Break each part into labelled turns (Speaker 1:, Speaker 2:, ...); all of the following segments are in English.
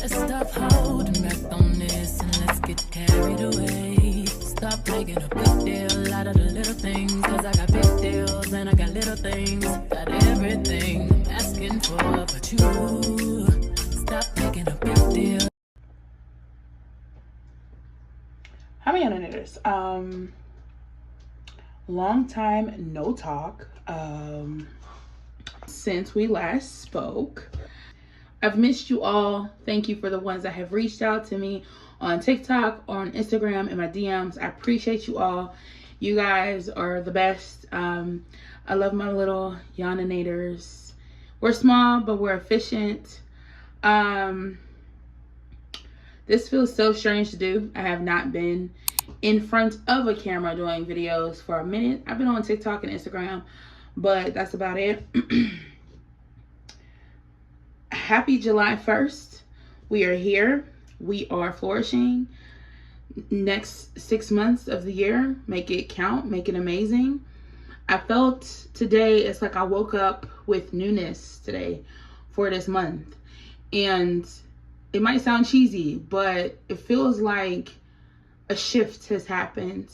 Speaker 1: Let's stop holding back on this and let's get carried away. Stop making a big deal out of the little things, cause I got big deals and I got little things. Got everything I'm asking for, but you stop making a big deal.
Speaker 2: Hi, Yannanators. Long time no talk. Since we last spoke, I've missed you all. Thank you for the ones that have reached out to me on TikTok or on Instagram in my DMs. I appreciate you all. You guys are the best. I love my little Yannanators. We're small, but we're efficient. This feels so strange to do. I have not been in front of a camera doing videos for a minute. I've been on TikTok and Instagram, but that's about it. Happy July 1st. We are here. We are flourishing. Next 6 months of the year, make it count, make it amazing. I felt today, it's like I woke up with newness today for this month. And it might sound cheesy, but it feels like a shift has happened.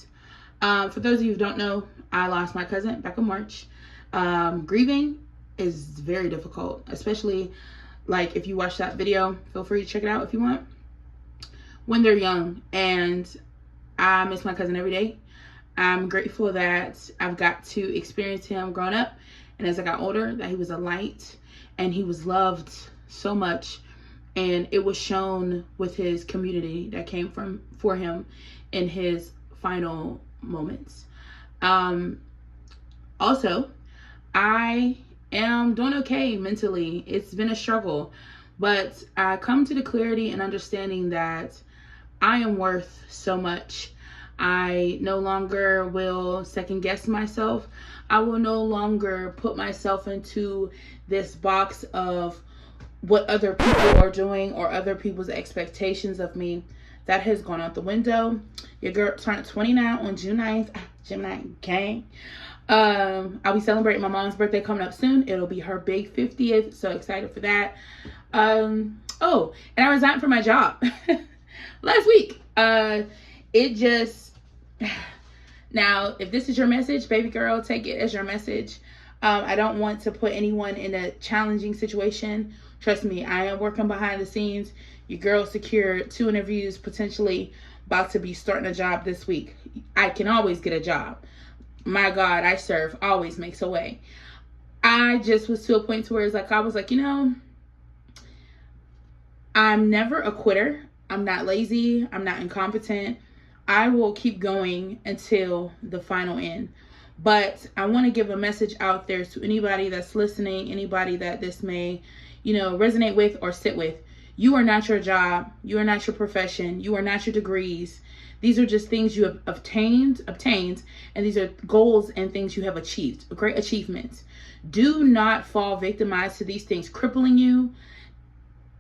Speaker 2: For those of you who don't know, I lost my cousin back in March. Grieving is very difficult, especially like if you watch that video, feel free to check it out if you want, when they're young. And I miss my cousin every day. I'm grateful that I've got to experience him growing up, and as I got older, that he was a light and he was loved so much. And it was shown with his community that came for him in his final moments. Also, I am doing okay mentally. It's been a struggle, but I come to the clarity and understanding that I am worth so much. I no longer will second guess myself. I will no longer put myself into this box of what other people are doing or other people's expectations of me. That has gone out the window. Your girl turned 29 on June 9th. Gemini gang. I'll be celebrating my mom's birthday coming up soon. It'll be her big 50th. So excited for that. Oh, and I resigned from my job last week. It just, now, if this is your message, baby girl, take it as your message. I don't want to put anyone in a challenging situation. Trust me, I am working behind the scenes. Your girl secured 2 interviews, potentially about to be starting a job this week. I can always get a job. My God, I serve, always makes a way. I just was to a point to where it's like, I was like, you know, I'm never a quitter. I'm not lazy. I'm not incompetent. I will keep going until the final end. But I want to give a message out there to anybody that's listening, anybody that this may, you know, resonate with or sit with. You are not your job. You are not your profession. You are not your degrees. These are just things you have obtained, and these are goals and things you have achieved, great achievements. Do not fall victimized to these things crippling you,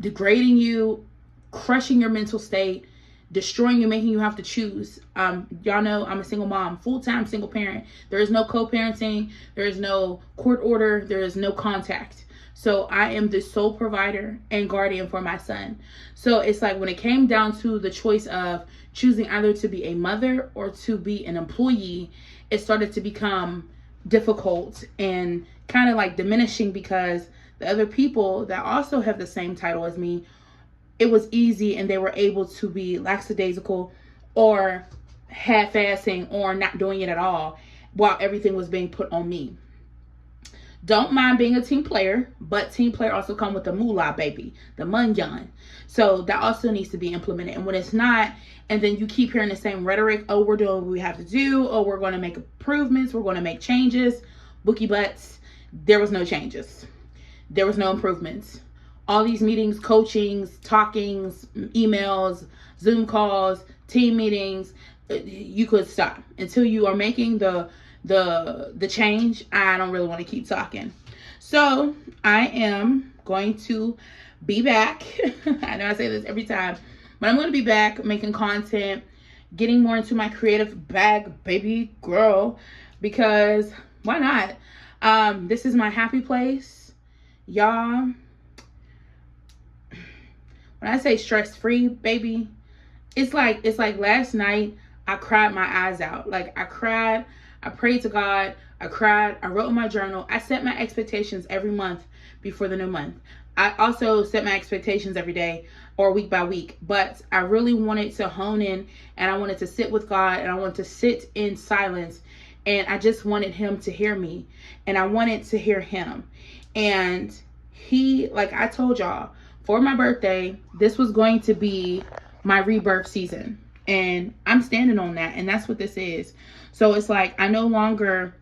Speaker 2: degrading you, crushing your mental state, destroying you, making you have to choose. Y'all know I'm a single mom, full-time single parent. There is no co-parenting. There is no court order. There is no contact. So I am the sole provider and guardian for my son. So it's like when it came down to the choice of choosing either to be a mother or to be an employee, it started to become difficult and kind of like diminishing, because the other people that also have the same title as me, it was easy and they were able to be lackadaisical or half-assing or not doing it at all while everything was being put on me. Don't mind being a team player, but team player also come with the moolah, baby, the munyan. So that also needs to be implemented. And when it's not, and then you keep hearing the same rhetoric, oh, we're doing what we have to do, oh, we're going to make improvements, we're going to make changes, bookie butts. There was no changes. There was no improvements. All these meetings, coachings, talkings, emails, Zoom calls, team meetings, you could stop until you are making the change. I don't really want to keep talking. So I am going to be back. I know I say this every time, but I'm going to be back making content, getting more into my creative bag, baby girl, because why not? This is my happy place, y'all. When I say stress-free, baby, it's like last night I cried my eyes out. Like I cried, I prayed to God, I cried, I wrote in my journal. I set my expectations every month before the new month. I also set my expectations every day or week by week, but I really wanted to hone in, and I wanted to sit with God, and I wanted to sit in silence, and I just wanted him to hear me, and I wanted to hear him. And he, like I told y'all, for my birthday, this was going to be my rebirth season, and I'm standing on that, and that's what this is. So it's like I no longer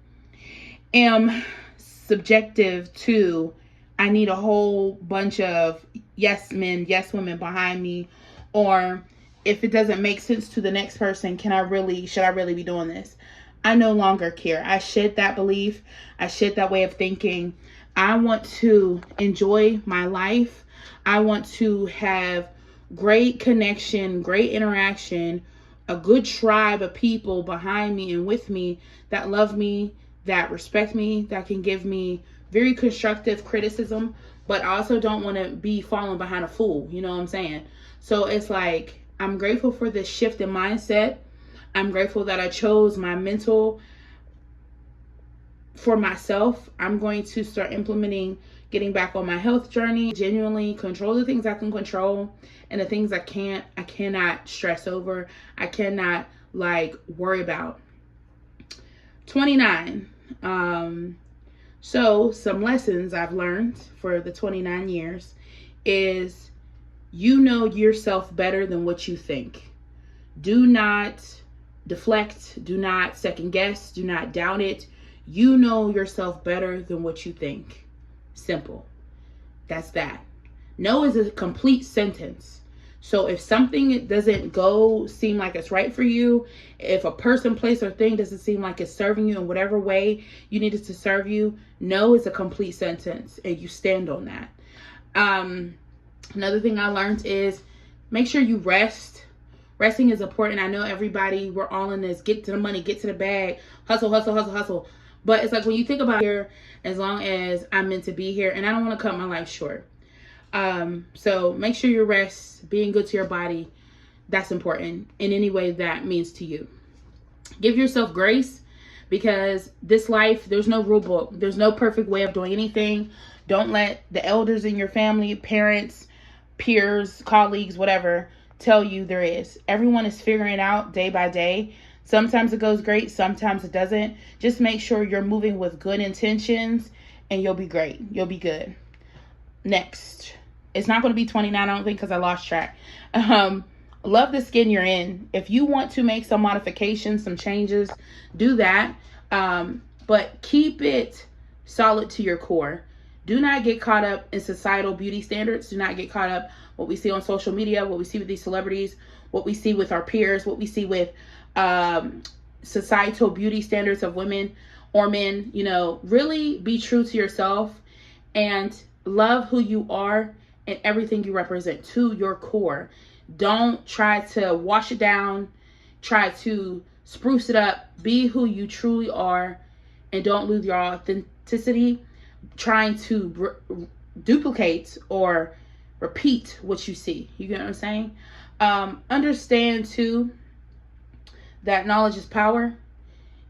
Speaker 2: am subjective to I need a whole bunch of yes men, yes women behind me, or if it doesn't make sense to the next person, should I really be doing this? I no longer care. I shed that belief. I shed that way of thinking. I want to enjoy my life. I want to have great connection, great interaction, a good tribe of people behind me and with me that love me, that respect me, that can give me very constructive criticism, but I also don't want to be falling behind a fool. You know what I'm saying? So it's like, I'm grateful for this shift in mindset. I'm grateful that I chose my mental for myself. I'm going to start implementing getting back on my health journey, genuinely control the things I can control, and the things I cannot stress over. I cannot worry about. 29. So some lessons I've learned for the 29 years is you know yourself better than what you think. Do not deflect. Do not second guess. Do not doubt it. You know yourself better than what you think. Simple. That's that. No is a complete sentence. So if something doesn't seem like it's right for you, if a person, place, or thing doesn't seem like it's serving you in whatever way you need it to serve you, no is a complete sentence, and you stand on that. Another thing I learned is make sure you rest. Resting is important. I know everybody, we're all in this, get to the money, get to the bag, hustle, hustle, hustle, hustle. But it's like when you think about here, as long as I'm meant to be here, and I don't want to cut my life short. So make sure you rest, being good to your body. That's important in any way that means to you. Give yourself grace, because this life, there's no rule book. There's no perfect way of doing anything. Don't let the elders in your family, parents, peers, colleagues, whatever, tell you there is. Everyone is figuring it out day by day. Sometimes it goes great, sometimes it doesn't. Just make sure you're moving with good intentions, and you'll be great. You'll be good. Next. It's not going to be 29, I don't think, because I lost track. Love the skin you're in. If you want to make some modifications, some changes, do that. But keep it solid to your core. Do not get caught up in societal beauty standards. Do not get caught up what we see on social media, what we see with these celebrities, what we see with our peers, what we see with societal beauty standards of women or men. You know, really be true to yourself and love who you are and everything you represent to your core. Don't try to wash it down. Try to spruce it up. Be who you truly are, and don't lose your authenticity trying to duplicate or repeat what you see. You get what I'm saying? Understand too that knowledge is power.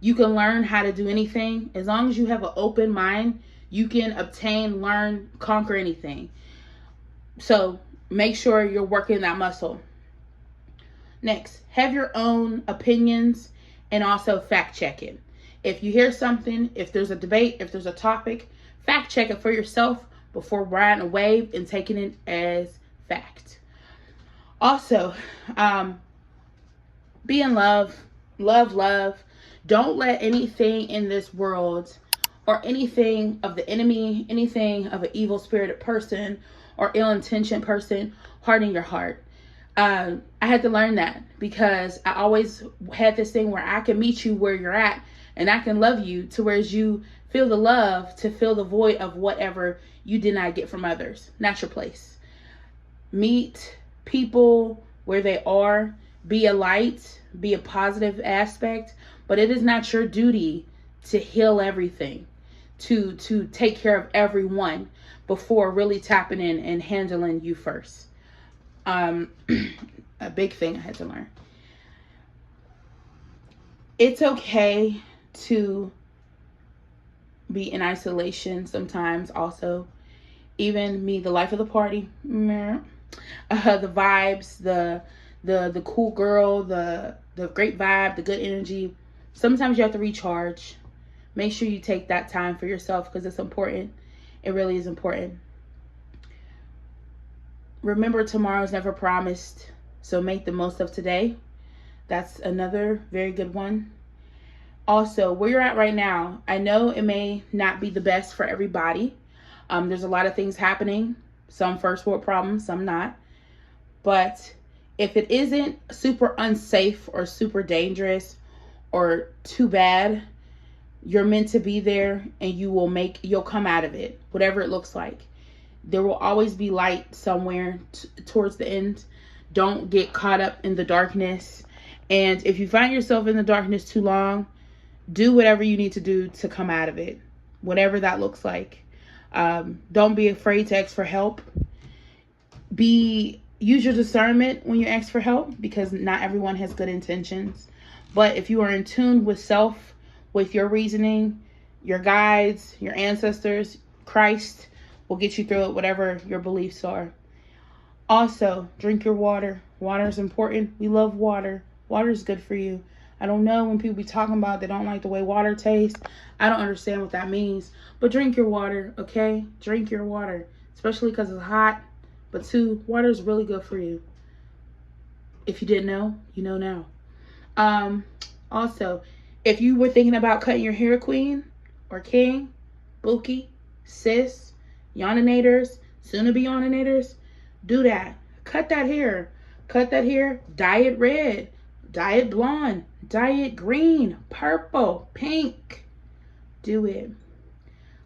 Speaker 2: You can learn how to do anything. As long as you have an open mind, you can obtain, learn, conquer anything. So make sure you're working that muscle. Next, have your own opinions and also fact check it. If you hear something, if there's a debate, if there's a topic, fact check it for yourself before riding a wave and taking it as fact. Also, be in love. Love. Don't let anything in this world or anything of the enemy, anything of an evil spirited person or ill-intentioned person harden your heart. I had to learn that, because I always had this thing where I can meet you where you're at, and I can love you to where you feel the love to fill the void of whatever you did not get from others. Not your place. Meet people where they are. Be a light. Be a positive aspect. But it is not your duty to heal everything, to take care of everyone before really tapping in and handling you first. A big thing I had to learn. It's okay to be in isolation sometimes also. Even me, the life of the party, the vibes, the cool girl, the great vibe, the good energy. Sometimes you have to recharge. Make sure you take that time for yourself because it's important. It really is important. Remember, tomorrow's never promised, so make the most of today. That's another very good one. Also, where you're at right now, I know it may not be the best for everybody. There's a lot of things happening, some first world problems, some not. But if it isn't super unsafe or super dangerous or too bad, you're meant to be there and you'll come out of it, whatever it looks like. There will always be light somewhere towards the end. Don't get caught up in the darkness. And if you find yourself in the darkness too long, do whatever you need to do to come out of it, whatever that looks like. Don't be afraid to ask for help. Use your discernment when you ask for help, because not everyone has good intentions. But if you are in tune with self, with your reasoning, your guides, your ancestors, Christ will get you through it, whatever your beliefs are. Also, drink your water. Water is important. We love water. Water is good for you. I don't know when people be talking about they don't like the way water tastes. I don't understand what that means. But drink your water, okay? Drink your water, especially because it's hot. But 2, water is really good for you. If you didn't know, you know now. Also, if you were thinking about cutting your hair, queen or king, bookie, sis, Yannanators, soon to be Yannanators, do that. Cut that hair. Cut that hair. Dye it red. Dye it blonde. Dye it green, purple, pink. Do it.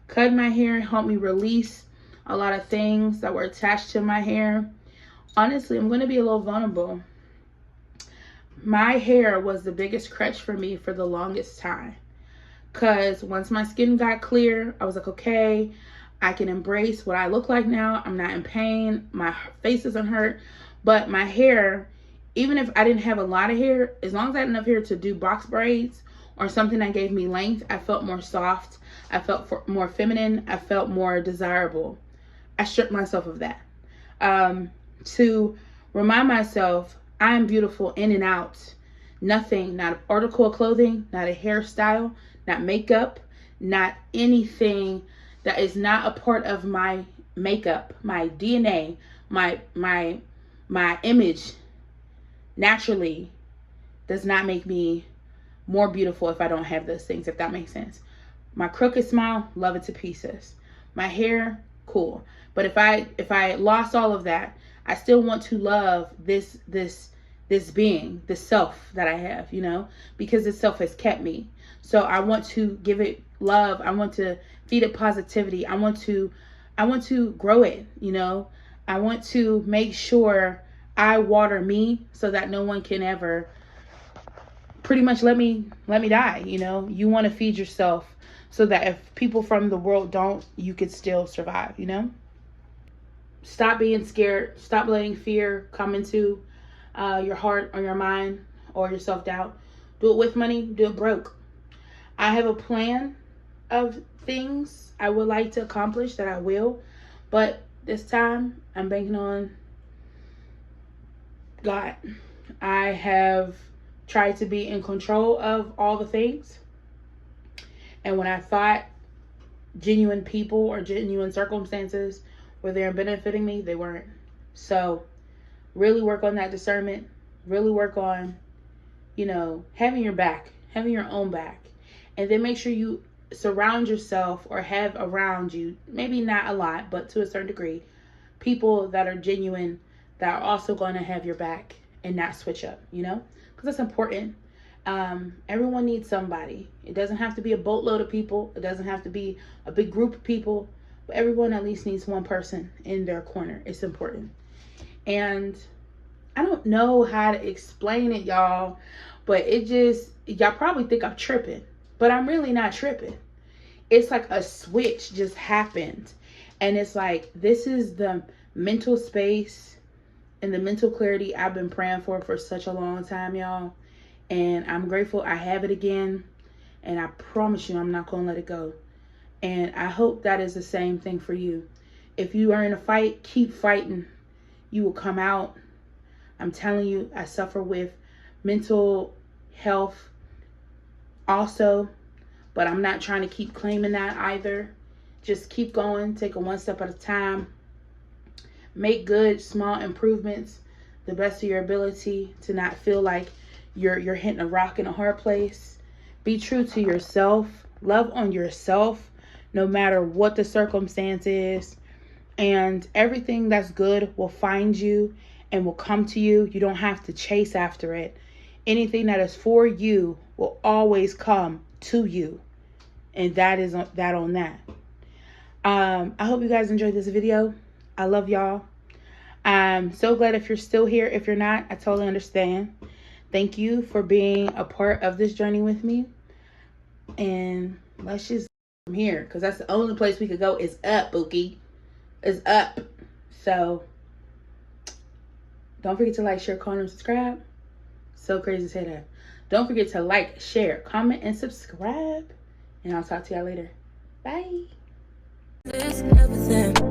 Speaker 2: Cut my hair and help me release a lot of things that were attached to my hair. Honestly, I'm going to be a little vulnerable. My hair was the biggest crutch for me for the longest time. Because once my skin got clear, I was like, okay, I can embrace what I look like now. I'm not in pain. My face doesn't hurt. But my hair, even if I didn't have a lot of hair, as long as I had enough hair to do box braids or something that gave me length, I felt more soft. I felt more feminine. I felt more desirable. I stripped myself of that. To remind myself, I am beautiful in and out. Nothing, not an article of clothing, not a hairstyle, not makeup, not anything that is not a part of my makeup, my DNA, my image naturally does not make me more beautiful if I don't have those things, if that makes sense. My crooked smile, love it to pieces. My hair, cool. But if I lost all of that, I still want to love this being, this self that I have, you know, because this self has kept me. So I want to give it love. I want to feed it positivity. I want to grow it, you know. I want to make sure I water me so that no one can ever pretty much let me die, you know. You want to feed yourself so that if people from the world don't, you could still survive, you know. Stop being scared. Stop letting fear come into your heart or your mind or your self-doubt. Do it with money. Do it broke. I have a plan of things I would like to accomplish that I will. But this time, I'm banking on God. I have tried to be in control of all the things. And when I thought genuine people or genuine circumstances were there benefiting me, they weren't. So really work on that discernment. Really work on, you know, having your back, having your own back. And then make sure you surround yourself or have around you, maybe not a lot, but to a certain degree, people that are genuine, that are also going to have your back and not switch up, you know, because that's important. Everyone needs somebody. It doesn't have to be a boatload of people. It doesn't have to be a big group of people, but everyone at least needs one person in their corner. It's important. And I don't know how to explain it, y'all, but y'all probably think I'm tripping, but I'm really not tripping. It's like a switch just happened. And it's like, this is the mental space and the mental clarity I've been praying for such a long time, y'all. And I'm grateful I have it again. And I promise you, I'm not going to let it go. And I hope that is the same thing for you. If you are in a fight, keep fighting. You will come out. I'm telling you, I suffer with mental health also, but I'm not trying to keep claiming that either. Just keep going. Take it one step at a time. Make good, small improvements the best of your ability to not feel like you're hitting a rock in a hard place. Be true to yourself. Love on yourself no matter what the circumstance is. And everything that's good will find you and will come to you. You don't have to chase after it. Anything that is for you will always come to you. And that is that on that. I hope you guys enjoyed this video. I love y'all. I'm so glad if you're still here. If you're not, I totally understand. Thank you for being a part of this journey with me. And let's just from here, because that's the only place we could go is up, Bookie. Is up. So don't forget to like, share, comment, and subscribe. So crazy to say that. Don't forget to like, share, comment, and subscribe. And I'll talk to y'all later. Bye.
Speaker 1: This everything.